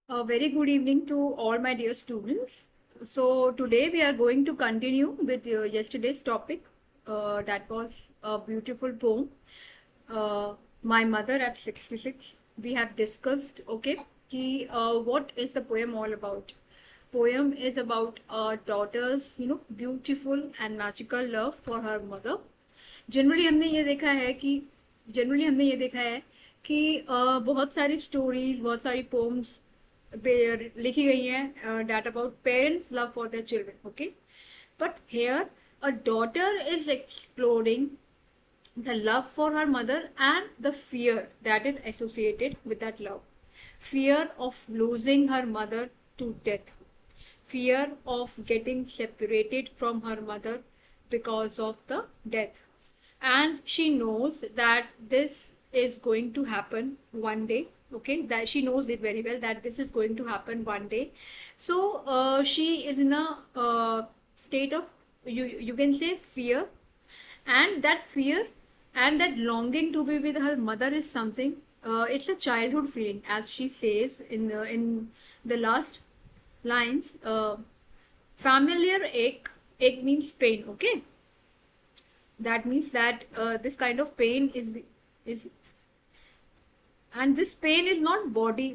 A very good evening to all my dear students. So today we are going to continue with yesterday's topic. That was a beautiful poem. Uh, My Mother at 66. We have discussed, okay, what is the poem all about? Poem is about a daughter's, beautiful and magical love for her mother. Generally हमने ये देखा है कि generally हमने ये देखा है कि बहुत सारी स्टोरीज बहुत सारी पोम्स लिखी गई हैं that about parents love for their children okay but here a daughter is exploring the love for her mother and the fear that is associated with that love. Fear of losing her mother to death. Fear of getting separated from her mother because of the death. And she knows that this is going to happen one day. Okay, that she knows it very well that this is going to happen one day. So she is in a state of you can say fear, and that fear and that longing to be with her mother is something, it's a childhood feeling, as she says in the last lines. Familiar ache means pain. Okay, that means that this kind of pain is and this pain is not body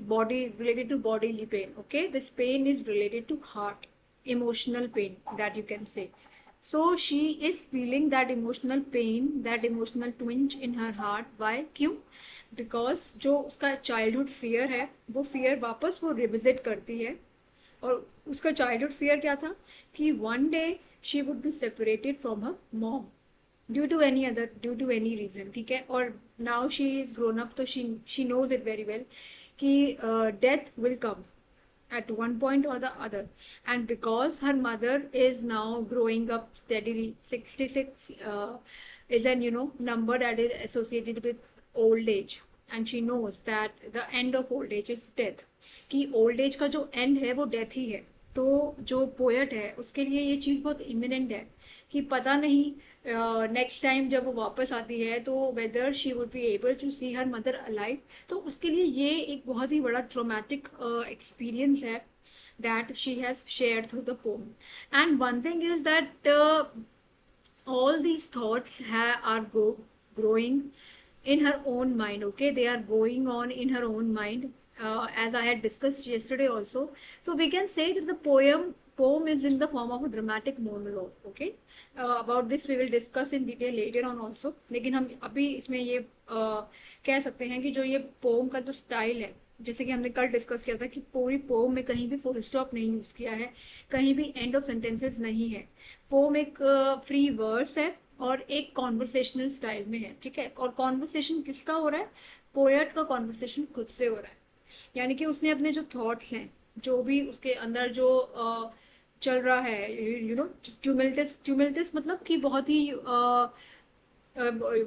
related to bodily pain. Okay, this pain is related to heart, emotional pain, that you can say. So she is feeling that emotional pain, that emotional twinge in her heart. Why? क्यों? Because जो उसका childhood fear है, वो fear वापस वो revisit करती है. और उसका childhood fear क्या था कि one day she would be separated from her mom due to any reason. ठीक है. और now she is grown up, तो she knows it very well कि death will come at one point or the other. And because her mother is now growing up steadily, 66 is an number that is associated with old age, and she knows that the end of old age is death. कि old age का जो end है वो death ही है. तो जो poet है उसके लिए ये चीज़ बहुत इमिनेंट है कि पता नहीं नेक्स्ट टाइम जब वो वापस आती है तो whether she would be able to see her mother alive. तो उसके लिए ये एक बहुत ही बड़ा ट्रोमैटिक एक्सपीरियंस है that she has shared through the poem. And one thing is that all these thoughts are growing in her own mind. Okay, they are going on in her own mind, as I had discussed yesterday also. So we can say that the poem is in the form of a dramatic monologue. Okay, about this we will discuss in detail later on also. लेकिन हम अभी इसमें ये कह सकते हैं कि जो ये पोम का जो स्टाइल है, जैसे कि हमने कल डिस्कस किया था कि पूरी पोम में कहीं भी फुल स्टॉप नहीं यूज किया है, कहीं भी एंड ऑफ सेंटेंसेस नहीं है. पोम एक फ्री वर्स है और एक कॉन्वर्सेशनल स्टाइल में है. ठीक है. और कॉन्वर्सेशन किसका हो रहा है? पोएट का कॉन्वर्सेशन खुद से हो रहा है. यानी कि उसने अपने जो थॉट्स हैं, जो भी उसके अंदर जो चल रहा है, ट्यूमिल्टस मतलब कि बहुत ही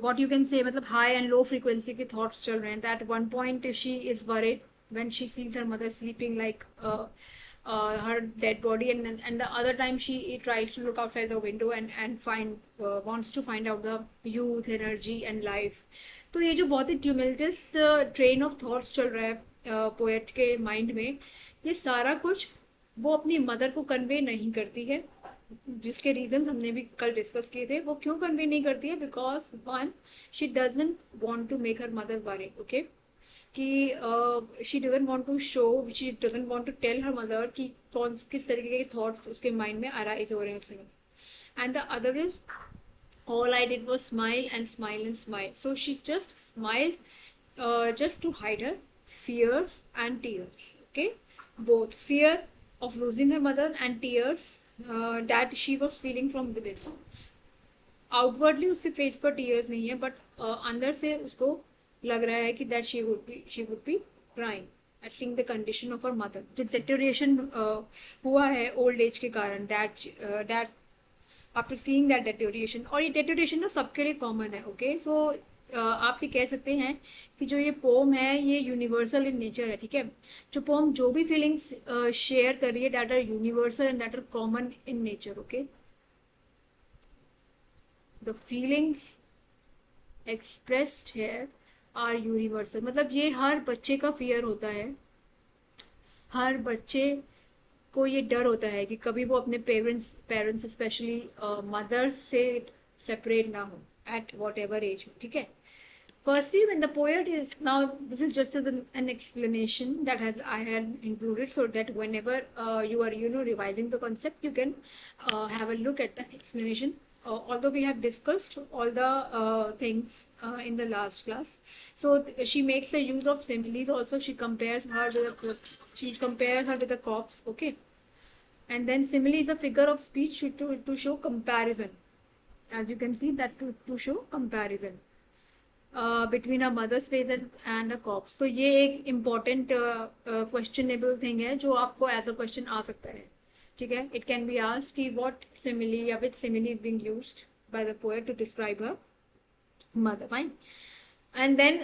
what you can say, मतलब high and low frequency के thoughts चल रहे हैं. At one point she is worried when she sees her mother sleeping like her dead body, and the other time she tries to look outside the window and wants to find out the youth, energy and life. तो ये जो बहुत ही tumultuous train of thoughts चल रहा है poet के mind में, ये सारा कुछ वो अपनी मदर को कन्वे नहीं करती है, जिसके रीजंस हमने भी कल डिस्कस किए थे. वो क्यों कन्वे नहीं करती है? Because one, she doesn't want to make her mother worry. Okay, कि she doesn't want to show, she doesn't want to tell her mother कि किस तरीके के थॉट्स उसके माइंड में अराइज हो रहे हैं उसमें. And the other is all I did was smile and smile and smile. So she just smiled just to hide her fears and tears. Okay, both fear of losing her mother and tears that she was feeling from within. Outwardly उसके face पर tears नहीं है, but अंदर से उसको लग रहा है कि that she would B crying eight seeing the condition of her mother. जो डेटोरिएशन हुआ है ओल्ड एज के कारण, that after seeing that deterioration. और ये डेटोरिएशन ना सबके लिए कॉमन है. ओके, सो आप ये कह सकते हैं कि जो ये पोम है ये यूनिवर्सल इन नेचर है. ठीक है. जो पोम जो भी फीलिंग्स शेयर कर रही है, that are universal and that are common in nature. Okay, the feelings expressed है आर यूनिवर्सल. मतलब ये हर बच्चे का फियर होता है, हर बच्चे को ये डर होता है कि कभी वो अपने पेरेंट्स स्पेशली मदर्स से सेपरेट ना हो एट वॉट एवर एज में, ठीक है. Firstly, when the poet is now, this is just as an explanation that has I had included so that whenever you are revising the concept, you can have a look at the explanation. Although we have discussed all the things in the last class, so she makes a use of similes. Also, she compares her with the corpse. Okay, and then simile is a figure of speech to show comparison. As you can see, that to show comparison between a mother's face and a corpse. तो ये एक important questionable thing है जो आपको as a question आ सकता है, ठीक है. इट कैन बी आस्क्ड कि व्हाट सिमिली या which simile is being used by the poet to describe her mother. Fine. And then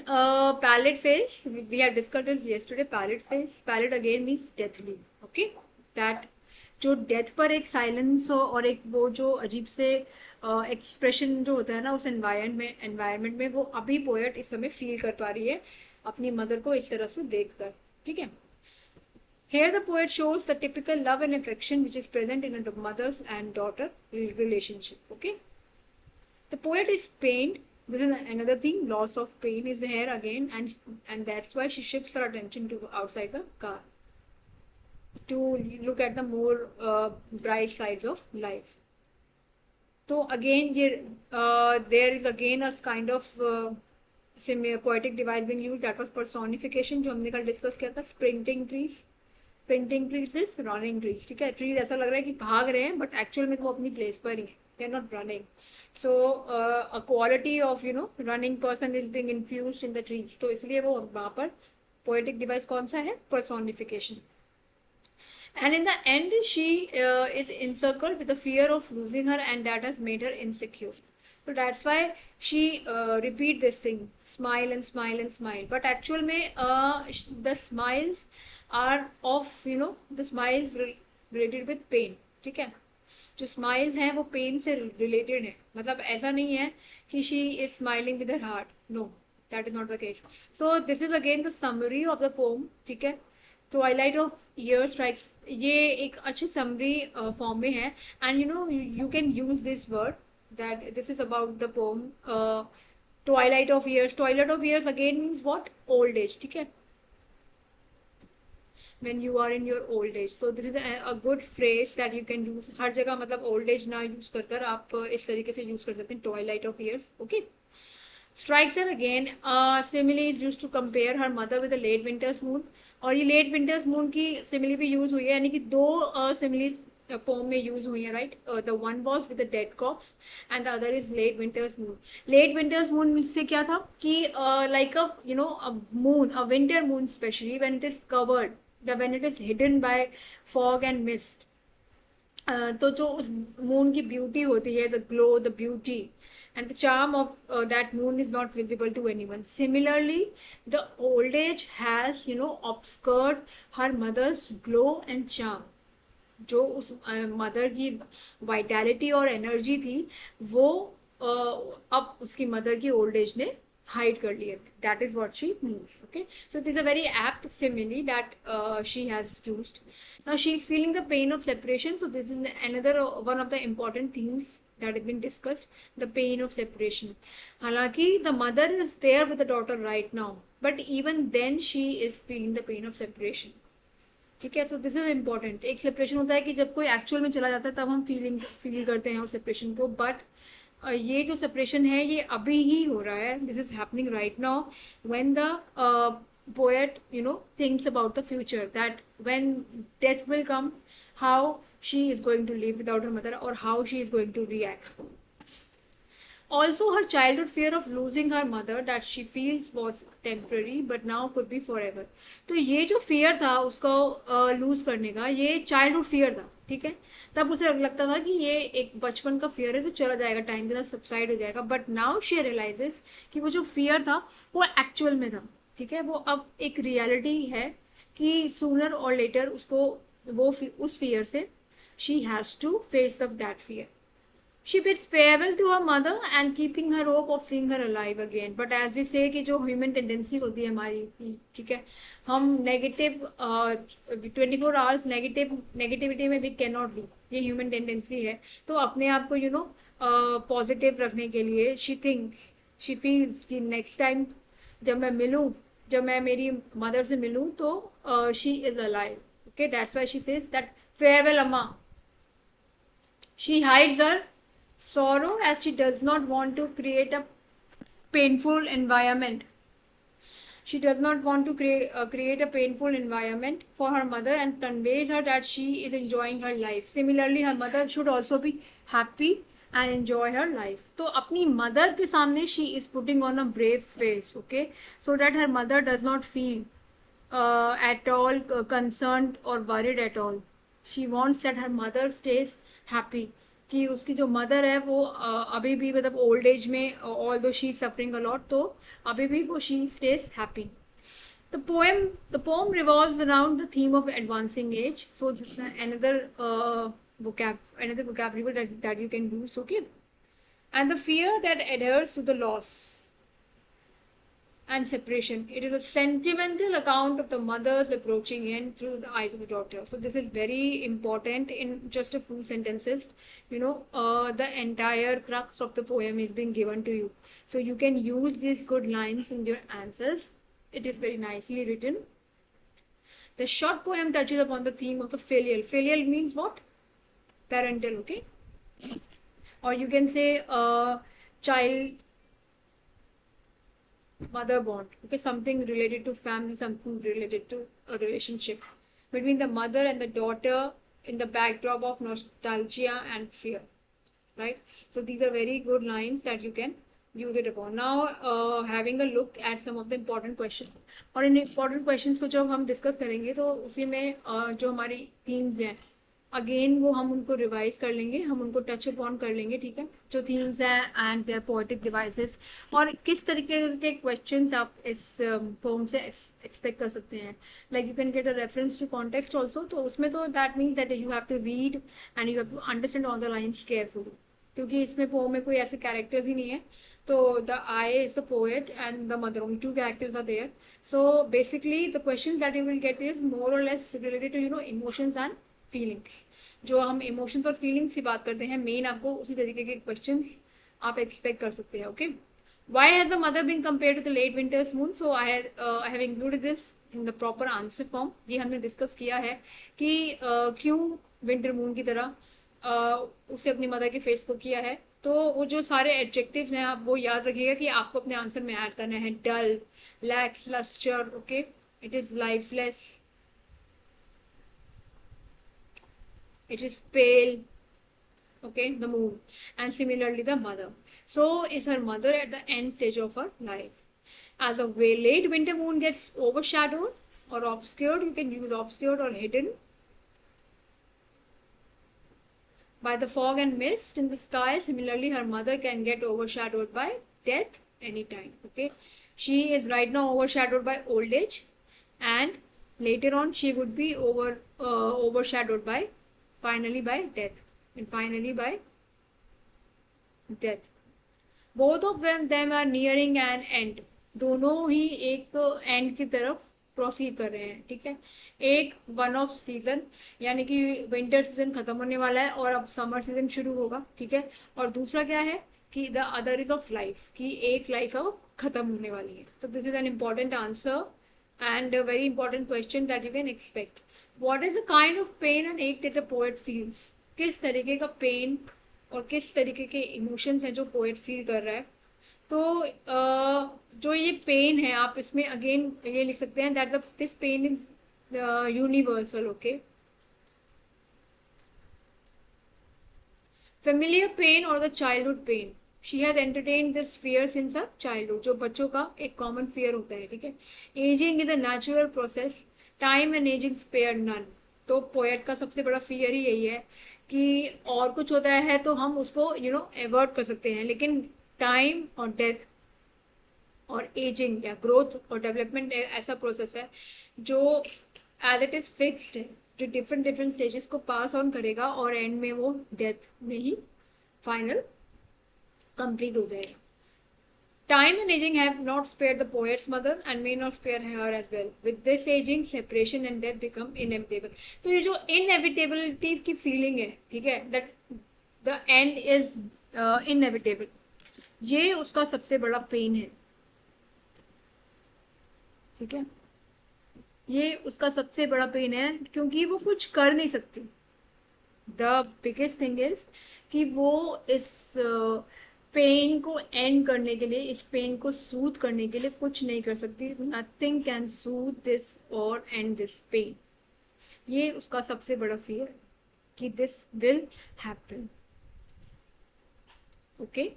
pallid face, we have discussed it yesterday. Pallid face, pallid again means deathly. Okay, that जो death पर एक silence हो और एक वो जो अजीब से एक्सप्रेशन जो होता है ना उस एनवायरनमेंट में वो अभी पोएट इस समय फील कर पा रही है अपनी मदर को इस तरह से देखकर, ठीक है. Here the poet shows the typical love and affection which is present in a mother's and daughter relationship. Okay, the poet is pained. This is another thing. Loss of pain is here again, and that's why she shifts her attention to outside the car to look at the more bright sides of life. So again, there is again a kind of poetic device being used. That was personification, जो हमने कल discuss किया था. Sprinting trees. Sprinting trees is running trees. ठीक है. Trees ऐसा लग रहा है कि भाग रहे हैं, but actual में वो अपनी place पर ही है. They are not running. So a quality of running person is being infused in the trees. तो इसलिए वो वहाँ पर poetic device कौन सा है? Personification. And in the end, she is encircled with the fear of losing her, and that has made her insecure. So that's why she repeat this thing, smile and smile and smile. But actual में the smiles are of the smiles related with pain. ठीक है. जो smiles हैं वो pen से related है. मतलब ऐसा नहीं है कि she is smiling with her heart. No, that is not the case. So this is again the summary of the poem. ठीक है. ट्वाइलाइट ऑफ ईयर स्ट्राइक्स, ये एक अच्छी समरी फॉर्म में है. And you can use this word that this is about the pome. Twilight of years. Twilight of years again means what? Old age. ठीक है. when you are in your old age. So this is a good phrase that you can use. हर जगह मतलब old age ना use कर आप इस तरीके से use कर सकते हैं. Twilight of years. Okay. Strikes her again. Simile is used to compare her mother with the late winter's moon. और ये late winter's moon की simile भी use हुई है. यानी कि दो similes poem में use हुई है. Right. The one was with the dead corpse and the other is late winter's moon. Late winter's moon से क्या था कि like a a moon, a winter moon especially when it is covered, when it is hidden by fog and mist. तो जो उस moon की beauty होती है, the glow, the beauty and the charm of that moon is not visible to anyone. Similarly, the old age has obscured her mother's glow and charm. जो उस mother की vitality और एनर्जी थी वो अब उसकी मदर की ओल्ड एज ने hide कर लिया. That is what she means. Okay, so this is a very apt simile that she has used. Now she is feeling the pain of separation. So this is another one of the important things that has been discussed, the pain of separation. हालांकि the mother is there with the daughter right now, but even then she is feeling the pain of separation. ठीक है. So this is important. एक separation होता है कि जब कोई actual में चला जाता है तब हम feel करते हैं उस separation को, but ये जो सेपरेशन है ये अभी ही हो रहा है. This is happening right now when the poet thinks about the future, that when death will come, how she is going to live without her mother और how she is going to react. Also, her childhood fear of losing her mother that she feels was temporary but now could be forever. तो ये जो fear था उसको lose करने का, ये childhood fear था. ठीक है. तब उसे लगता था कि ये एक बचपन का fear है तो चला जाएगा, टाइम के साथ subside हो जाएगा. But now she realizes कि वो जो fear था वो actual में था. ठीक है. वो अब एक reality है कि sooner or later उसको वो उस fear से she has to face up that fear. She bids farewell to her mother and keeping her hope of seeing her alive again. But as we say कि जो human tendency होती है हमारी, ठीक है, हम negative 24 hours negativity में भी cannot be, ये human tendency है. तो अपने आप को positive रखने के लिए she feels कि next time जब मैं मेरी mother से मिलूं तो she is alive. Okay, that's why she says that farewell amma. She hides her sorrow as she does not want to create a painful environment. She does not want to create a painful environment for her mother and conveys her that she is enjoying her life. Similarly, her mother should also be happy and enjoy her life. तो अपनी mother के सामने she is putting on a brave face, okay, so that her mother does not feel at all concerned or worried at all. She wants that her mother stays happy. कि उसकी जो mother है वो अभी भी मतलब ओल्ड एज में although she is suffering a lot तो अभी भी वो she stays happy. The poem revolves around the theme of advancing age. So this is another vocabulary that you can use, okay? And the fear that adheres to the loss and separation. It is a sentimental account of the mother's approaching end through the eyes of the daughter. So this is very important in just a few sentences. The entire crux of the poem is being given to you. So you can use these good lines in your answers. It is very nicely written. The short poem touches upon the theme of the filial. Filial means what? Parental, okay? Or you can say child mother bond, okay, something related to family, something related to a relationship between the mother and the daughter in the backdrop of nostalgia and fear, right? So these are very good lines that you can use it upon. Now having a look at some of the important questions, और इन important questions को जब हम discuss करेंगे तो उसी में जो हमारी themes हैं अगेन वो हम उनको रिवाइज कर लेंगे, हम उनको टच अपॉन कर लेंगे, ठीक है, जो थीम्स हैं एंड देयर पोएटिक डिवाइसेस और किस तरीके के क्वेश्चंस आप इस पोम से एक्सपेक्ट कर सकते हैं. Like you can get a reference to context also. तो उसमें तो that means that you have to read and you have to understand all the lines carefully, क्योंकि इसमें पोम में कोई ऐसे कैरेक्टर्स ही नहीं है. तो the I is the poet and the mother, only two characters are there. So basically the questions that you will get is more or less related to emotions and feelings. जो हम emotions और feelings की बात करते हैं main आपको उसी तरीके के क्वेश्चंस आप एक्सपेक्ट कर सकते हैं. Okay, why has the mother been compared to the late winter's moon. So I have included this in the proper answer form. ये हमने डिस्कस किया है कि क्यों विंटर मून की तरह उसे अपनी मदर के फेस को किया है. तो वो जो सारे एडजेक्टिव्स हैं आप वो याद रखिएगा कि आपको अपने आंसर में ऐड करना है. Dull, lacks lustre, okay, it is lifeless, it is pale, okay, the moon. And similarly the mother, so is her mother at the end stage of her life. As a late winter moon gets overshadowed or obscured, you can use obscured or hidden by the fog and mist in the sky. Similarly her mother can get overshadowed by death anytime. Okay, she is right now overshadowed by old age and later on she would be overshadowed by finally by death, and finally by death. Both of them are nearing an end. दोनों ही एक and की तरफ proceed कर रहे हैं, ठीक है. एक वन ऑफ सीजन यानी कि विंटर सीजन खत्म होने वाला है और अब समर सीजन शुरू होगा, ठीक है. और दूसरा क्या है कि the other is of life, कि एक लाइफ है वो खत्म होने वाली है. तो this is an important answer and a very important question that you can expect. What is the kind of pain and ache that the poet feels? किस तरीके का पेन और किस तरीके के इमोशंस हैं जो पोएट फील कर रहा है. तो जो ये पेन है आप इसमें अगेन ये लिख सकते हैं that this pain is universal. Okay, familiar pain or the childhood pain. She has entertained this fear since her childhood. जो बच्चों का एक कॉमन फियर होता है, ठीक है. Ageing is a natural process, time and ageing spare none. तो poet का सबसे बड़ा फियर ही यही है कि और कुछ होता है तो हम उसको अवॉइड कर सकते हैं, लेकिन टाइम और डेथ और एजिंग या ग्रोथ और डेवलपमेंट ऐसा प्रोसेस है जो एज इट इज फिक्स्ड है, जो डिफरेंट स्टेजेस को पास ऑन करेगा और एंड में वो डेथ में ही फाइनल कंप्लीट हो जाएगा. Time and aging have not spared the poet's mother and may not spare her as well. With this aging, separation and death become inevitable. तो ये जो inevitability की feeling है, ठीक है, that the end is inevitable, ये उसका सबसे बड़ा पेन है. ठीक है, ये उसका सबसे बड़ा पेन है क्योंकि वो कुछ कर नहीं सकती. द बिगेस्ट थिंग इज कि वो इस पेन को एंड करने के लिए, इस पेन को सूथ करने के लिए कुछ नहीं कर सकती. Nothing can soothe this or end this pain. ये उसका सबसे बड़ा फियर कि this will happen. Okay,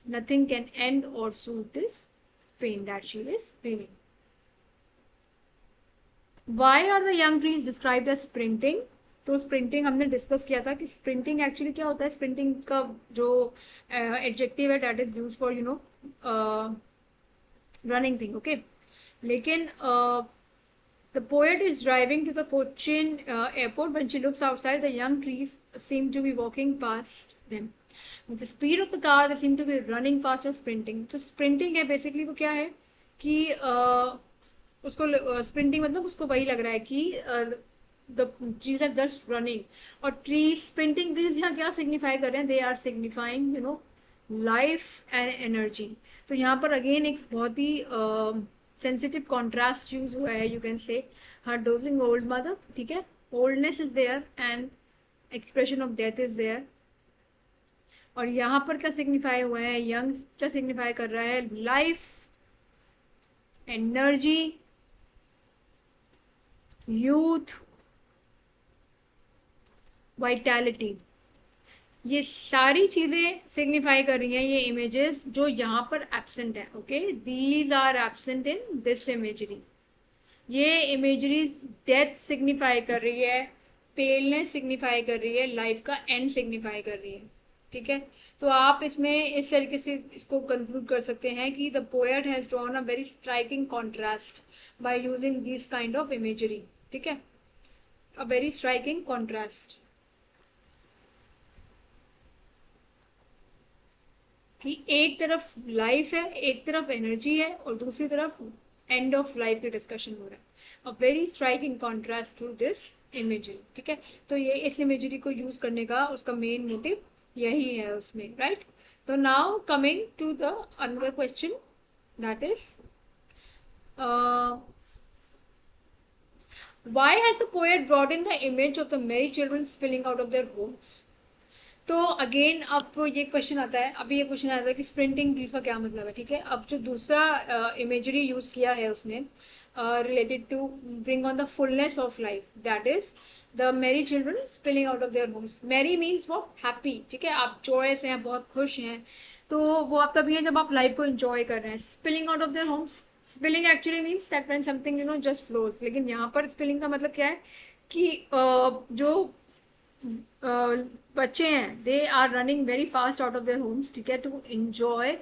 nothing can end or soothe this pain that she is feeling. Why are the young trees described as sprinting. तो sprinting हमने discuss किया था कि स्प्रिंटिंग एक्चुअली क्या होता है. स्प्रिंटिंग का जो एडजेक्टिव है that is use for running thing. Okay, लेकिन the poet is driving to the Cochin airport when she looks outside the young trees seem to be walking past them. With the speed of the car they seem to be running fast or sprinting. तो sprinting है basically, वो क्या है कि उसको sprinting मतलब उसको वही लग रहा है कि the trees are just running. और ट्रीज, स्प्रिंटिंग ट्रीज यहाँ क्या सिग्निफाई कर रहे हैं, they are signifying life and energy. तो यहाँ पर अगेन एक बहुत ही सेंसिटिव कॉन्ट्रास्ट यूज हुआ है. You can say her dosing old mother. ठीक है, oldness is there and expression of death is there. और यहाँ पर क्या सिग्निफाई हुआ है, यंग क्या सिग्निफाई कर रहा है, लाइफ, एनर्जी, यूथ, वाइटैलिटी. ये सारी चीजें सिग्निफाई कर रही हैं ये इमेजेस जो यहाँ पर एब्सेंट है. Okay, these are absent in this imagery. ये इमेजरीज डेथ सिग्निफाई कर रही है, पेलनेस सिग्निफाई कर रही है, लाइफ का एंड सिग्निफाई कर रही है. ठीक है, तो आप इसमें इस तरीके से इसको कंक्लूड कर सकते हैं कि the poet has drawn a very striking contrast by using this kind of imagery. ठीक है, अ वेरी स्ट्राइकिंग कॉन्ट्रास्ट कि एक तरफ लाइफ है, एक तरफ एनर्जी है और दूसरी तरफ एंड ऑफ लाइफ की डिस्कशन हो रहा है. A very striking contrast to this imagery. ठीक है, तो ये इस इमेजरी को यूज करने का उसका मेन मोटिव यही है उसमें, राइट. तो now coming to the another question that is why has the poet brought in the image of the merry children spilling out of their homes. तो अगेन अब ये क्वेश्चन आता है, अभी ये क्वेश्चन आता है कि स्प्रिंटिंग ट्रीज का क्या मतलब है. ठीक है, अब जो दूसरा इमेजरी यूज किया है उसने related to bring on the fullness of life, that is the merry children spilling out of their homes. Merry means वो हैप्पी. ठीक है, आप जॉयस हैं, बहुत खुश हैं, तो वो आप तभी हैं जब आप लाइफ को एंजॉय कर रहे हैं. Spilling out of their Holmes, spilling actually means that when something just flows. लेकिन यहाँ पर स्पिलिंग का मतलब क्या है कि जो बच्चे हैं they are running very fast out of their homes. ठीक है, to enjoy.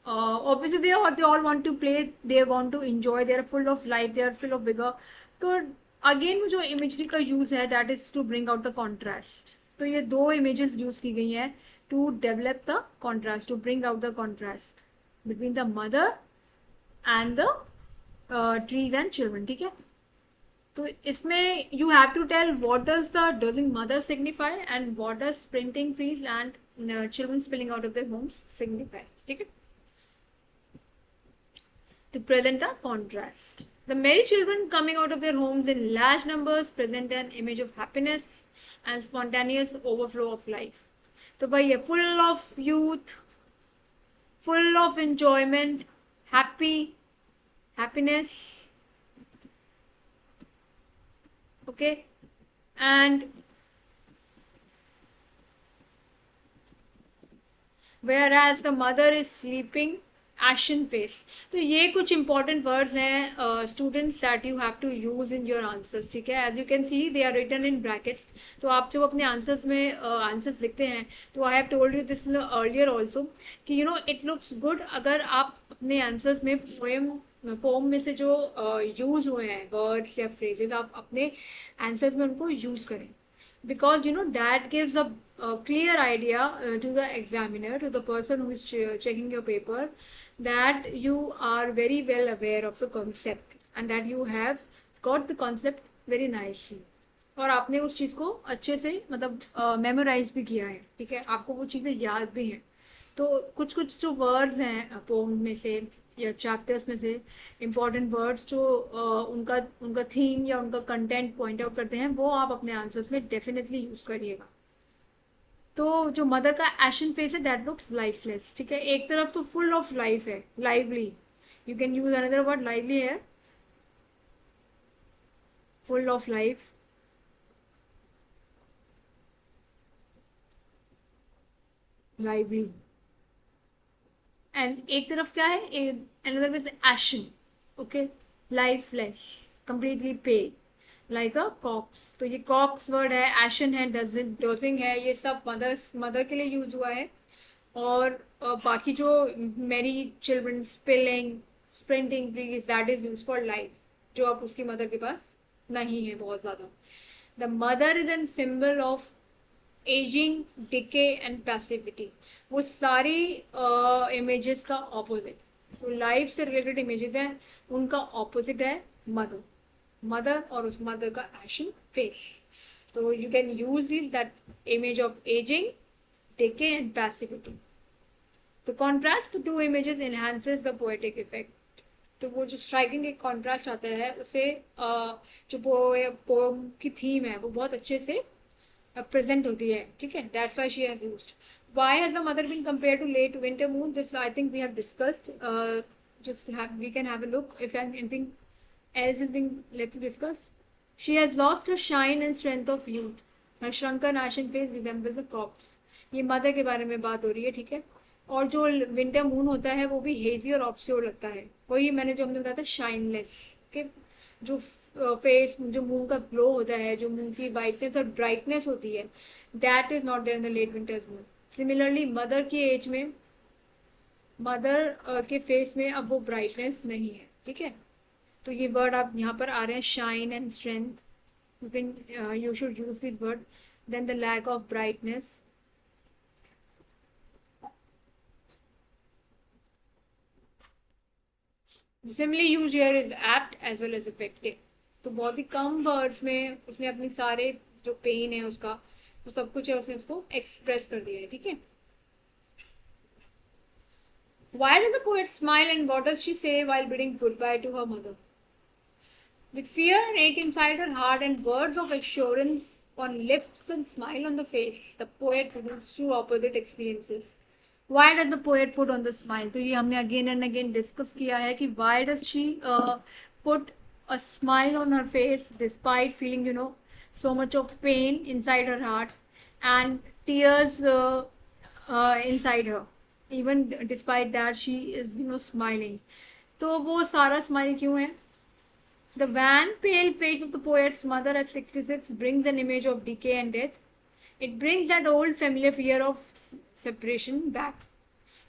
obviously they all want to play, they want to enjoy, they are full of life, they are full of vigor. तो again वो जो imagery का use है that is to bring out the contrast. तो ये दो images use की गई हैं to develop the contrast, to bring out the contrast between the mother and the trees and children. ठीक है, तो इसमें you have to tell what does the dozing mother signify and what does sprinting trees and children spilling out of their homes signify. ठीक है, to present a contrast. The merry children coming out of their homes in large numbers present an image of happiness and spontaneous overflow of life. तो भाई ये full of youth, full of enjoyment, happiness, okay, and whereas the mother is sleeping, ashen face. तो ये कुछ important words हैं students that you have to use in your answers. ठीक है, as you can see they are written in brackets. तो आप जब अपने आंसर्स में आंसर्स लिखते हैं तो I have told you this earlier also कि इट लुक्स गुड अगर आप अपने आंसर्स में पोम में से जो यूज हुए हैं वर्ड्स या फ्रेजेस आप अपने आंसर्स में उनको यूज करें. because that gives a clear idea to the examiner, to the person who is checking your paper, that you are very well aware of the concept and that you have got the concept very nicely, और आपने उस चीज़ को अच्छे से मतलब memorise भी किया है, ठीक है, आपको वो चीज़ें याद भी हैं। तो कुछ कुछ जो वर्ड्स हैं पोम में से या चैप्टर्स में से इम्पॉर्टेंट वर्ड्स जो उनका उनका थीम या उनका कंटेंट पॉइंट आउट करते हैं, वो आप अपने आंसर्स में डेफिनेटली यूज करिएगा। तो जो मदर का एशन फेस है दैट लुक्स लाइफलेस, ठीक है, एक तरफ तो फुल ऑफ लाइफ है, lively, you can use another word lively है, full of life, lively. And एक तरफ क्या है, another with ashen, okay, lifeless, completely pale, like a corpse. तो ये कॉक्स वर्ड है, एशन है, डजिंग है, ये सब मदर के लिए यूज हुआ है। और बाकी जो merry children, spilling, sprinting breeze, that is use for life, जो अब उसकी मदर के पास नहीं है बहुत ज्यादा। The mother is an symbol of ageing, decay and passivity. वो सारी इमेजेस का ऑपोजिट, तो लाइफ से रिलेटेड इमेजेस हैं, उनका ऑपोजिट है मदर। मदर और उस मदर का एशन फेस, तो you can use this that image of ageing, decay and passivity. तो contrast to two images enhances the poetic effect. तो वो जो स्ट्राइकिंग एक कॉन्ट्रास्ट आता है उसे जो पोएम की थीम है वो बहुत अच्छे से प्रेजेंट होती है, ठीक है, that's why she has used. Why has the mother been compared to late winter moon? This I think we have discussed. We can have a look if anything else is being left to discuss. She has lost her shine and strength of youth. Her shrunken ashen face resembles a corpse. ये mother के बारे में बात हो रही है, ठीक है। और जो विंटर मून होता है वो भी हेजी और ऑब्स्क्योर लगता है, वही मैंने जो हमने बताया था, शाइनलेस, ओके। जो फेस, जो मून का ग्लो होता है, जो मून की वाइटनेस और ब्राइटनेस होती है, that is not there in the late winter's moon. Similarly mother की एज में, मदर के फेस में अब वो ब्राइटनेस नहीं है, ठीक है। तो ये वर्ड आप यहाँ पर आ रहे हैं, shine and strength, you can you should use this word. Then the lack of brightness, similarly use here is apt as well as effective. तो बहुत ही कम वर्ड्स में उसने अपनी सारे जो पेन है उसका, तो सब कुछ है, उसने उसको एक्सप्रेस कर दिया है, ठीक है। Why does the poet smile and what does she say while bidding goodbye to her mother? With fear and ache inside her heart and words of assurance on lips and smile on the face, the poet presents two opposite experiences. Why does the poet put on the smile? तो ये हमने again and again discuss किया है कि why does she put a smile on her face despite feeling so much of pain inside her heart and tears inside her, even despite that she is smiling. तो वो सारा smile क्यों है? The wan pale face of the poet's mother at 66 brings an image of decay and death. It brings that old familiar fear of separation back.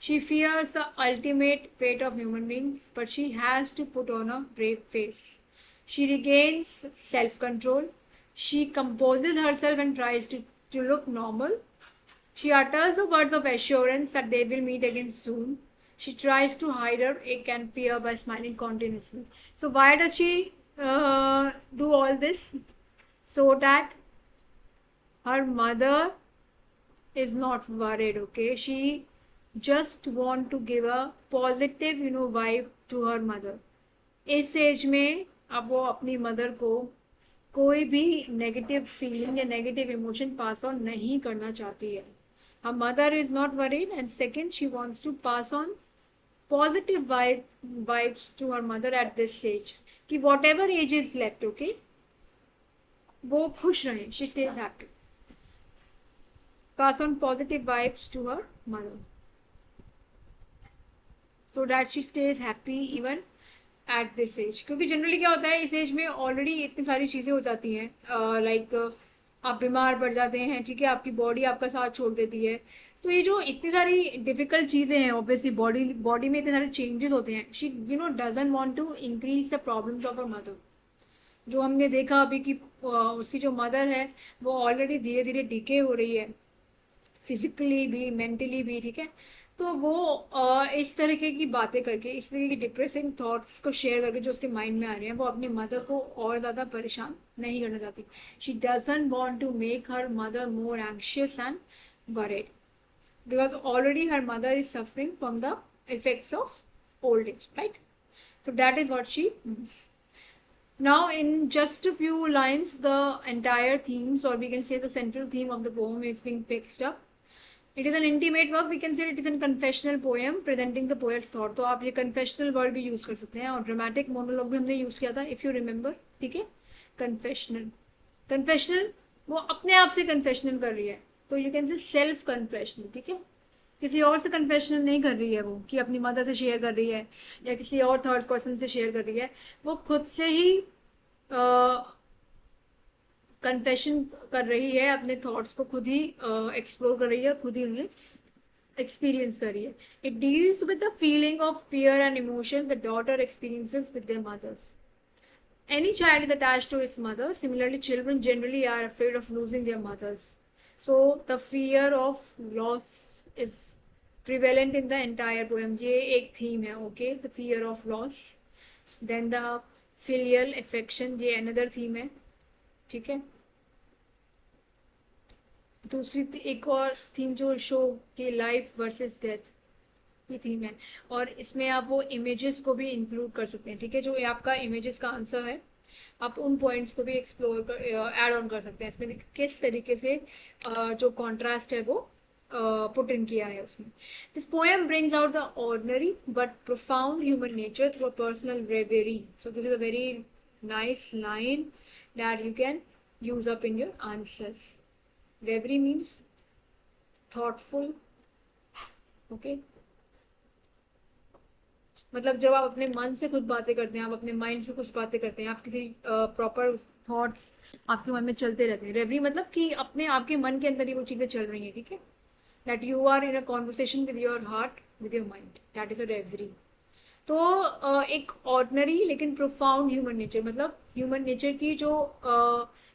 She fears the ultimate fate of human beings, but she has to put on a brave face. She regains self-control. She composes herself and tries to look normal. She utters the words of assurance that they will meet again soon. She tries to hide her ache and fear by smiling continuously. So why does she do all this? So that her mother is not worried, okay? She just want to give a positive vibe to her mother. इस as में अब वो अपनी mother को कोई भी negative feeling या negative emotion pass on नहीं करना चाहती है। Her mother is not worried, and second, she wants to pass on positive vibes to her mother at this stage. कि whatever age is left, okay, वो खुश रहें, she stays happy. Pass on positive vibes to her mother, so that she stays happy even at this age. क्योंकि generally क्या होता है, इस as में ऑलरेडी इतनी सारी चीज़ें हो जाती हैं, लाइक आप बीमार पड़ जाते हैं, ठीक है, आपकी बॉडी आपका साथ छोड़ देती है। तो ये जो इतनी सारी डिफिकल्ट चीज़ें हैं, ऑब्वियसली बॉडी में इतने सारे चेंजेस होते हैं, she doesn't want to increase the problems of her mother. जो हमने देखा अभी कि उसकी जो मदर है वो ऑलरेडी धीरे धीरे डिके हो रही है, फिजिकली भी मेंटली भी, ठीक है। तो वो इस तरीके की बातें करके, इस तरीके की डिप्रेसिंग थॉट्स को शेयर करके जो उसके माइंड में आ रहे हैं, वो अपनी मदर को और ज़्यादा परेशान नहीं करना चाहती। She doesn't want to make her mother more anxious and worried, because already her mother is suffering from the effects of old age, right? So that is what she means. Now, in just a few lines, the entire themes, or we can say the central theme of the poem, is being fixed up. It is an intimate work. We can say it is a confessional poem presenting the poet's thought. तो आप ये confessional word भी use कर सकते हैं, और dramatic monologue भी हमने use किया था, if you remember, ठीक है? Confessional, confessional, वो अपने आप से confessional कर रही है, तो you can say self confessional, ठीक है? किसी और से कन्फेशनल नहीं कर रही है वो, कि अपनी मदर से शेयर कर रही है या किसी और थर्ड पर्सन से शेयर कर रही है, वो खुद से ही कन्फेशन कर रही है, अपने थॉट्स को खुद ही एक्सप्लोर कर रही है, खुद ही उन्हें एक्सपीरियंस कर रही है. It deals with the feeling of fear and emotions the daughter experiences with their mothers. Any child is attached to its mother. Similarly, children generally are afraid of losing their mothers. So the fear of loss is prevalent in the entire poem. ये एक theme है, okay? The fear of loss. Then the filial affection, ये another theme है, ठीक है. दूसरी एक और थीम जो शो की लाइफ वर्सेस डेथ, ये थीम है. और इसमें आप वो इमेजेस को भी इंक्लूड कर सकते हैं, ठीक है. जो ये आपका इमेजेस का आंसर है, आप उन पॉइंट्स को भी एक्सप्लोर कर ऐड ऑन कर सकते हैं. इसमें किस तरीके से जो कॉन्ट्रास्ट है वो पुट इन किया है उसमें. This poem brings out the ordinary but profound human nature through a personal reverie. So this is a very nice line that you can use up in your answers. Reverie means thoughtful, okay. मतलब जब आप अपने मन से कुछ बातें करते हैं, आप अपने माइंड से कुछ बातें करते हैं, आप किसी प्रॉपर थॉट्स आपके मन में चलते रहते हैं. रेवरी मतलब कि अपने आपके मन के अंदर ही वो चीज़ें चल रही हैं, ठीक है. That you are in a conversation with your heart, with your mind, that is a reverie. तो एक ऑर्डिनरी लेकिन प्रोफाउंड ह्यूमन नेचर, मतलब ह्यूमन नेचर की जो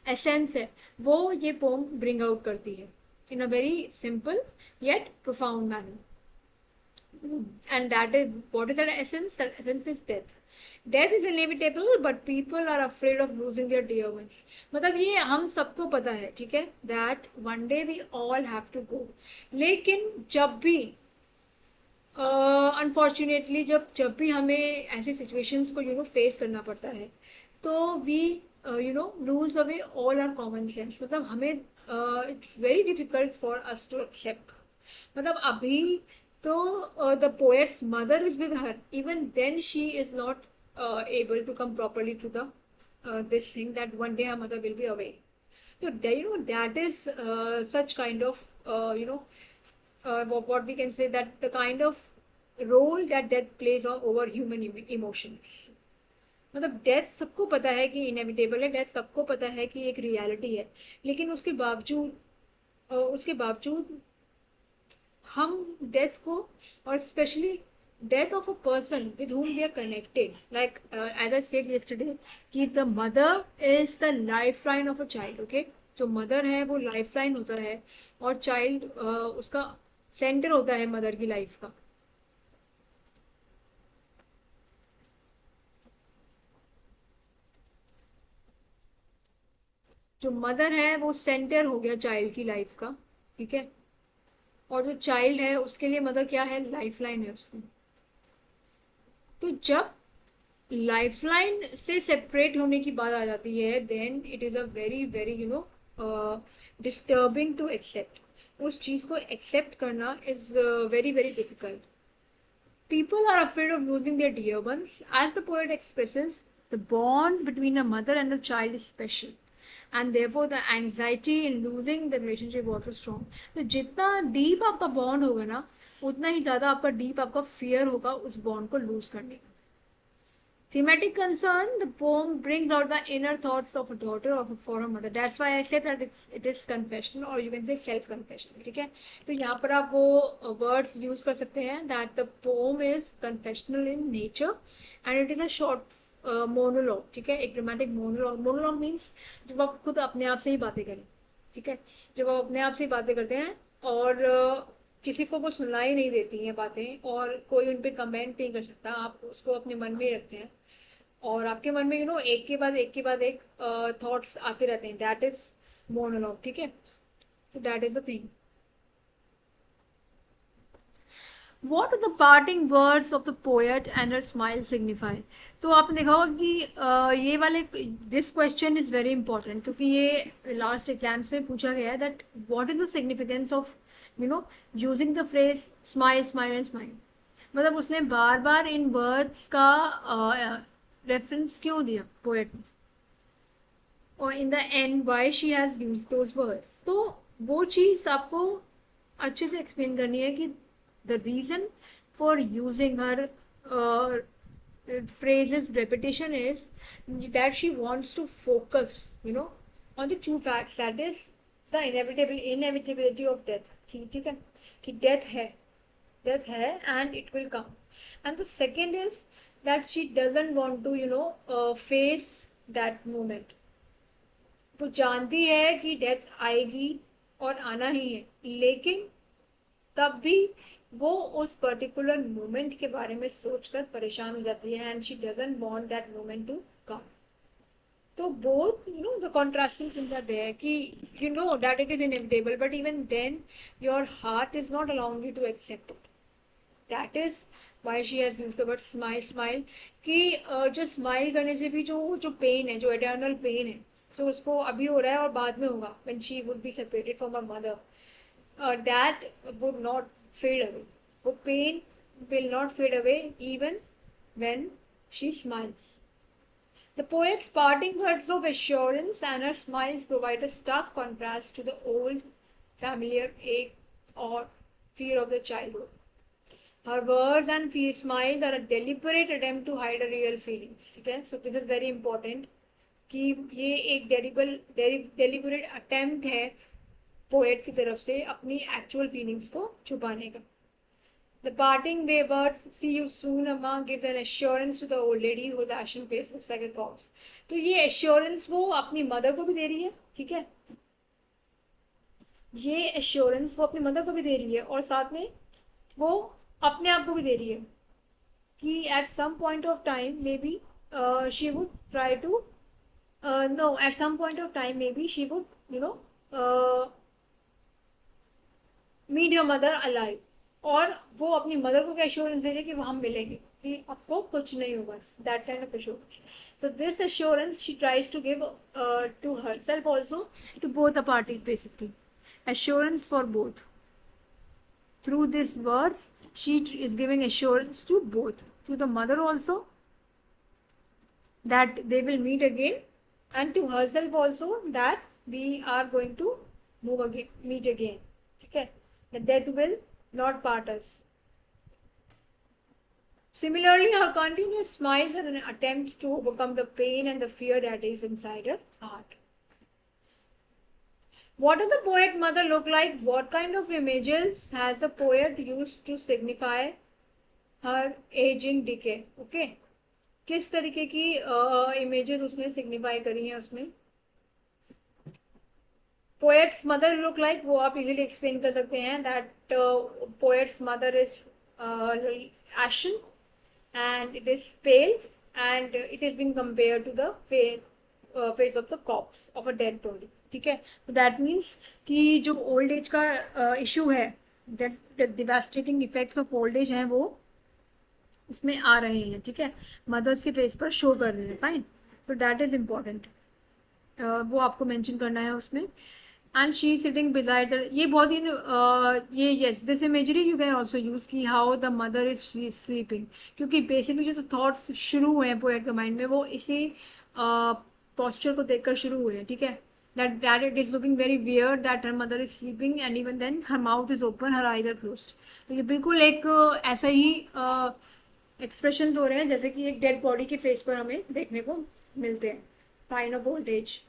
एसेंस है वो ये पोम ब्रिंग आउट करती है in a very simple yet profound manner. And that is, what is that essence? That essence is death. Death is inevitable, but people are afraid of losing their dear ones. मतलब ये हम सबको पता है, ठीक है, that one day we all have to go. लेकिन जब भी अनफॉर्चुनेटली जब भी हमें ऐसी सिचुएशंस को फेस करना पड़ता है, तो we lose away all our common sense. मतलब हमें it's very difficult for us to accept. मतलब अभी तो the poet's mother is with her. Even then, she is not able to come properly to the this thing that one day her mother will be away. So that is such kind of what we can say, that the kind of role that death plays over human emotions. मतलब death सबको पता है कि inevitable है, death सबको पता है कि एक रियलिटी है, लेकिन उसके बावजूद हम डेथ को, और specially death of a person with whom we are connected, like as I said yesterday, कि the mother is the lifeline of a child, okay. जो मदर है वो लाइफलाइन होता है, और चाइल्ड उसका सेंटर होता है मदर की लाइफ का. जो मदर है वो सेंटर हो गया चाइल्ड की लाइफ का, ठीक है. और जो चाइल्ड है उसके लिए मदर क्या है? लाइफलाइन है उसकी. तो जब लाइफलाइन से सेपरेट होने की बात आ जाती है, then it is a very very disturbing to accept. उस चीज़ को एक्सेप्ट करना is very very difficult. People are afraid of losing their dear ones. As the poet expresses, the bond between a mother and a child is special, and therefore the anxiety in losing the relationship also strong. तो जितना deep आपका bond होगा ना, उतना ही ज़्यादा आपका deep आपका fear होगा उस बॉन्ड को लूज करने का. Thematic concern, the poem brings out the inner thoughts of a daughter for her mother. That's why I said that it is confessional, or you can say self confessional, ठीक है. तो यहाँ पर आप वो words use कर सकते हैं that the poem is confessional in nature and it is a short monologue, ठीक है, एक ड्रामेटिक मोनोलॉग. मोनोलॉग मीन्स जब आप खुद अपने आप से ही बातें करें, ठीक है, जब आप अपने आप से ही बातें करते हैं और किसी को वो सुनाई नहीं देती हैं बातें और कोई उन पे कमेंट नहीं कर सकता, आप उसको अपने मन में ही रखते हैं और आपके मन में एक के बाद एक के बाद एक थॉट्स आते रहते हैं, दैट इज मोनोलॉग, ठीक है. तो that is the thing. What do the parting words of the poet and her smile signify? तो आपने देखा होगा कि ये वाले this question is very important क्योंकि ये लास्ट एग्जाम्स में पूछा गया है that what is the significance of using the phrase smile smile and smile. मतलब उसने बार बार इन वर्ड्स का रेफरेंस क्यों दिया पोएट ने और in the end why she has used those words. तो वो चीज़ आपको अच्छे से एक्सप्लेन करनी है कि the reason for using her phrases repetition is that she wants to focus on the true facts, that is the inevitability of death. ठीक है कि death है and it will come. And the second is that she doesn't want to face that moment. तो जानती है कि death आएगी और आना ही है, लेकिन तब भी वो उस पर्टिकुलर मोमेंट के बारे में सोचकर परेशान हो जाती है and she doesn't want that moment to come. तो both the contrasting things are there कि that it is inevitable but even then your heart is not allowing you to accept it. That is why she has used the word smile smile कि जो smile करने से भी जो pen है, जो eternal pen है, तो उसको अभी हो रहा है और बाद में होगा when she would be separated from her mother, that would not fade away. The pain will not fade away even when she smiles. The poet's parting words of assurance and her smiles provide a stark contrast to the old familiar ache or fear of the childhood. Her words and smiles are a deliberate attempt to hide her real feelings. ठीक है, so this is very important कि ये एक deliberate attempt है poet की तरफ से अपनी एक्चुअल फीलिंग्स को छुपाने का. The parting words, see you soon, Amma, give an assurance to the old lady whose ashen face looks like a corpse. तो ये assurance वो अपनी मदर को भी दे रही है, ठीक है, ये assurance वो अपनी मदर को भी दे रही है और साथ में वो अपने आप को भी दे रही है कि at some point of time maybe she would try to no, at some point of time maybe she would meet your mother alive. और वो अपनी मदर को क्या एश्योरेंस दे रही है कि हम मिलेंगे, कि आपको कुछ नहीं होगा, that kind of assurance. So this assurance she tries to give to herself also, to both the parties basically. Assurance for both. Through these words, she is giving assurance to both, to the mother also that they will meet again, and to herself also that we are going to meet again. ठीक है, that death will not part us. Similarly, her continuous smiles are an attempt to overcome the pain and the fear that is inside her heart. What does the poet mother look like? What kind of images has the poet used to signify her aging decay? Okay, किस तरीके की images उसने signify करी हैं उसमें. Poets mother look like वो आप easily explain कर सकते हैं that poets mother is ashen and it is pale and it is being compared to the face of the corpse of a dead body. ठीक है, तो दैट मीन्स कि जो ओल्ड एज का इशू है, that devastating effects of old as हैं वो उसमें आ रहे हैं. ठीक है, मदर्स के फेस पर शो कर रहे हैं. फाइन, तो दैट इज इम्पॉर्टेंट, वो आपको मेंशन करना है उसमें. And she sitting beside the, ये बहुत ही ये yes this imagery you can also use की how the mother is sleeping, क्योंकि बेसिकली जो थॉट्स शुरू हुए हैं पोएट के माइंड में वो इसी पॉस्चर को देखकर शुरू हुए हैं. ठीक है, that it is looking very weird that her mother is sleeping and even then her mouth is open, her eyes are closed. तो ये बिल्कुल एक ऐसा ही एक्सप्रेशंस हो रहे हैं जैसे कि एक डेड बॉडी के फेस पर हमें देखने को मिलते हैं. Sign of old age.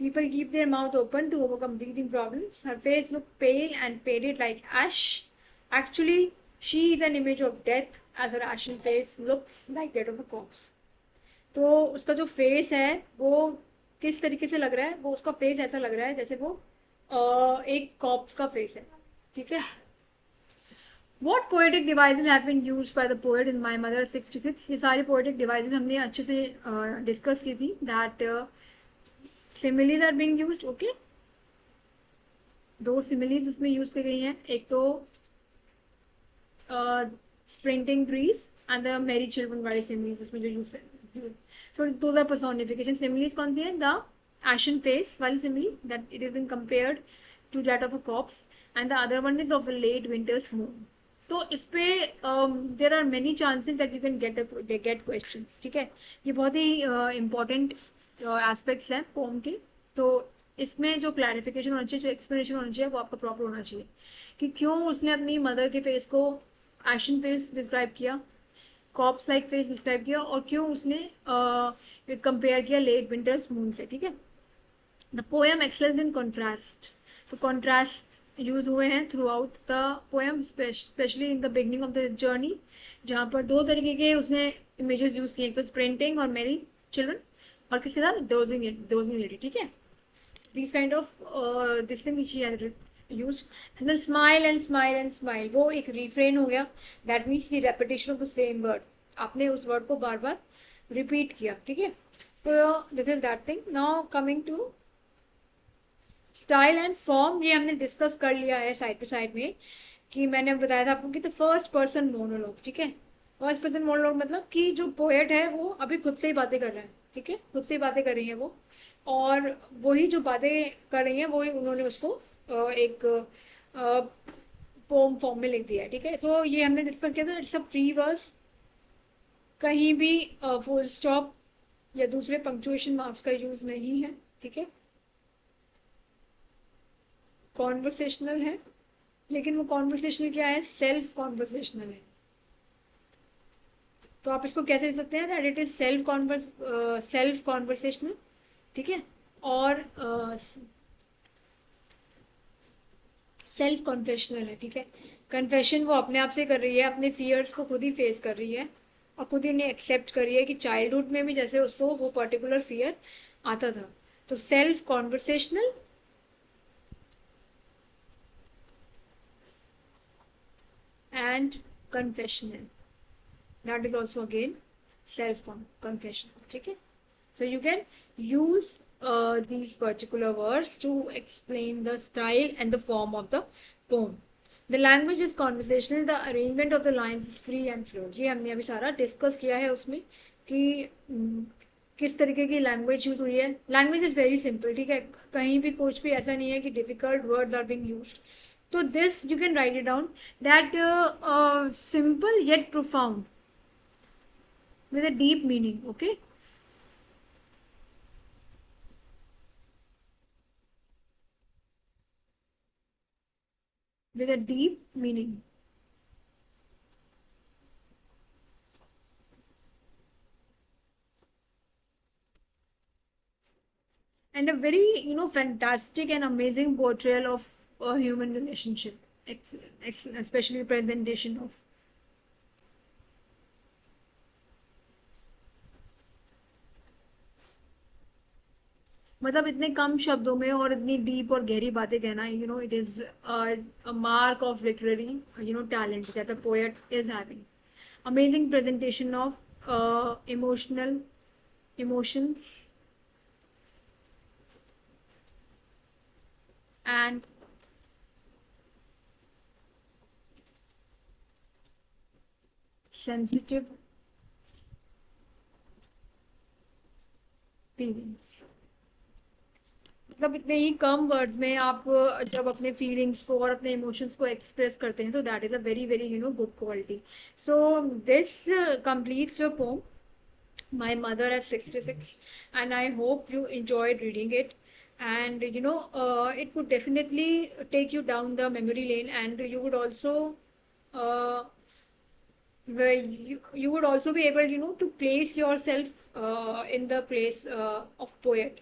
People keep their mouth open to overcome breathing problems. Her face looked pale and faded like ash. Actually, she is an image of death as her ashen face looks like that of a corpse. तो उसका जो face है वो किस तरीके से लग रहा है, वो उसका फेस ऐसा लग रहा है जैसे वो एक कॉप्स का फेस है, ठीक है। What poetic devices have been used by the poet in My Mother 66? ये सारी poetic devices हमने अच्छे से डिस्कस की थी. That similes are being used, okay? दो similes उसमें यूज की गई हैं, एक तो sprinting trees and the merry children वाली similes उसमें जो यूज है. So those are personification. Similes कौन सी है? The ashen face वाली simile that it has been compared to that of a corpse, and the other one is of a late winter's moon. तो इस पे there are many chances that you can get questions, ठीक है। ये बहुत ही important aspects हैं poem के। तो इसमें जो क्लैरिफिकेशन होना चाहिए, जो एक्सप्लेनेशन होना चाहिए, वो आपका प्रॉपर होना चाहिए कि क्यों उसने अपनी मदर के फेस को एशन फेस डिस्क्राइब किया, कॉप्स लाइक फेस डिस्क्राइब किया, और क्यों उसने कंपेयर किया लेट विंटर्स मून से, ठीक है। The poem excels in contrast. तो कॉन्ट्रास्ट यूज हुए हैं throughout the poem, specially in the beginning of the journey, जहाँ पर दो तरीके के उसने इमेजेस यूज किए, एक तो स्प्रिंटिंग और मेरी चिल्ड्रन, और किसी साथ डोजिंग लेडी, ठीक है। these kind of this thing which he has used. And then smile and smile and smile, वो एक refrain हो गया, that means the repetition of the same word, आपने उस word को बार बार repeat किया, ठीक है। तो this is that thing. Now coming to style and form, ये हमने डिस्कस कर लिया है साइड टू साइड में, कि मैंने बताया था आपको कि तो फर्स्ट पर्सन मोनोलॉग, ठीक है। फर्स्ट पर्सन मोनोलॉग मतलब कि जो पोएट है वो अभी खुद से ही बातें कर रहा है, ठीक है, खुद से ही बातें कर रही है वो, और वही जो बातें कर रही हैं वही उन्होंने उसको एक पोम फॉर्म में लिख दिया है, ठीक है। सो ये हमने डिस्कस किया था, इट्स अ फ्री वर्स, कहीं भी फुल स्टॉप या दूसरे पंक्चुएशन मार्क्स का यूज नहीं है, ठीक है। कॉन्वर्सेशनल है, लेकिन वो कॉन्वर्सेशनल क्या है? सेल्फ कॉन्वर्सेशनल है। तो आप इसको कैसे लिख सकते हैं? That it is self conversational, ठीक है। और सेल्फ कन्फेशनल है, ठीक है। कन्फेशन वो अपने आप से कर रही है, अपने फियर्स को खुद ही फेस कर रही है, और खुद ही उन्हें एक्सेप्ट कर रही है कि चाइल्डहुड में भी जैसे उसको वो पर्टिकुलर फियर आता था। तो self conversational and confessional, that is also again self confessional, ठीक है। so you can use these particular words to explain the style and the form of the poem. The language is conversational, the arrangement of the lines is free and fluid. ये हमने अभी सारा discuss किया है उसमें कि किस तरीके की लैंग्वेज यूज हुई है। लैंग्वेज इज वेरी सिंपल, ठीक है, कहीं भी कुछ भी ऐसा नहीं है कि difficult words are being used. तो this you can write it down, that simple yet profound with a deep meaning, okay? With a deep meaning. And a very, fantastic and amazing portrayal of a human relationship, especially presentation of. मतलब इतने कम शब्दों में और इतनी deep और गहरी बातें कहना, it is a mark of literary talent that the poet is having. Amazing presentation of emotional emotions and sensitive feelings। मतलब इतने ही कम वर्ड में आप जब अपने फीलिंग्स को और अपने इमोशंस को एक्सप्रेस करते हैं, तो that is a very very good quality. So this completes your poem My Mother at 66, and I hope you enjoyed reading it, and it would definitely take you down the memory lane, and you would also uh, where you would also be able to place yourself in the place of poet।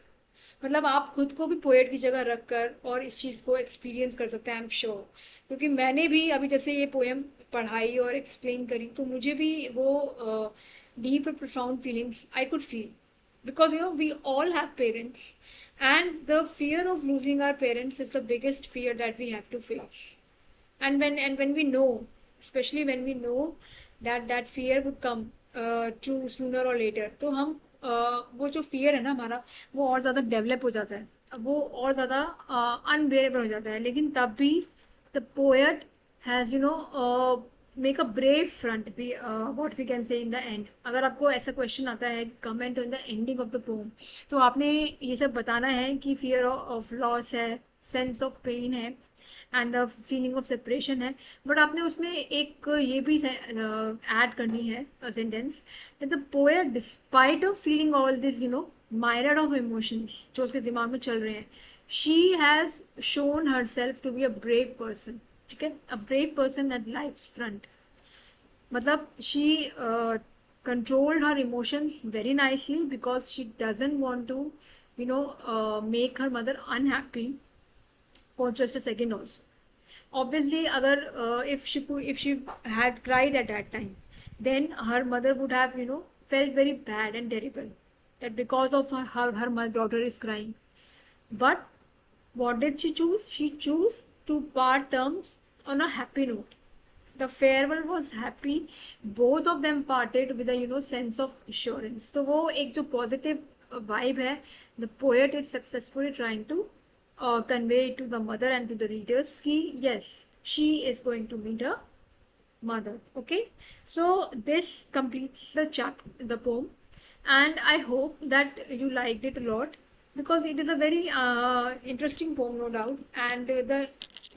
मतलब आप खुद को भी poet की जगह रख कर और इस चीज़ को एक्सपीरियंस कर सकते हैं, आई एम श्योर। क्योंकि मैंने भी अभी जैसे ये पोएम पढ़ाई और एक्सप्लेन करी, तो मुझे भी वो deep and profound feelings I could feel. Because we all have parents, and the fear of losing our parents is the biggest fear that we have to face. And when we know, especially when we know that that fear would come true sooner or later, तो हम वो जो fear है ना हमारा, वो और ज़्यादा develop हो जाता है, वो और ज़्यादा unbearable हो जाता है. लेकिन तब भी the poet has make a brave front, we what we can say in the end. अगर आपको ऐसा क्वेश्चन आता है comment in the ending of the pome, तो आपने ये सब बताना है कि फियर ऑफ लॉस है, सेंस ऑफ पेन है, and the feeling of separation है. बट आपने उसमें एक ये भी ऐड करनी है sentence, that the poet despite of feeling all this myriad of emotions जो उसके दिमाग में चल रहे हैं, she has shown herself to be a brave person. ठीक है, a brave person at life's front. मतलब she controlled her emotions very nicely because she doesn't want to make her mother unhappy for just a second also. Obviously agar if she had cried at that time, then her mother would have felt very bad and terrible that because of her daughter is crying. But what did she choose? She chose to part terms on a happy note. The farewell was happy. Both of them parted with a sense of assurance. तो वो एक जो positive vibe है, the poet is successfully trying to convey to the mother and to the readers कि yes, she is going to meet her mother. Okay, so this completes the chapter, the poem, and I hope that you liked it a lot because it is a very interesting poem, no doubt, and the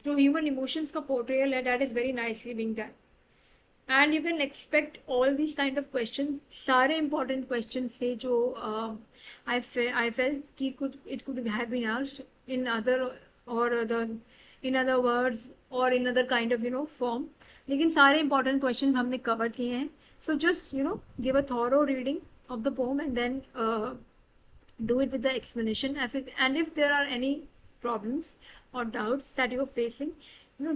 जो human emotions का portrayal है, that is very nicely being done. And you can expect all these kind of questions. सारे important questions थे जो I felt कि it could have been asked in other or in other words or in other kind of form. लेकिन सारे important questions हमने cover किए हैं. So just give a thorough reading of the poem and then do it with the explanation. And if there are any problems or doubts that you are facing,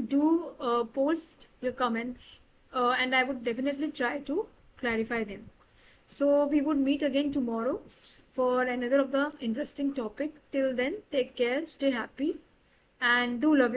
do post your comments and I would definitely try to clarify them. So we would meet again tomorrow for another of the interesting topic. Till then, take care, stay happy, and do love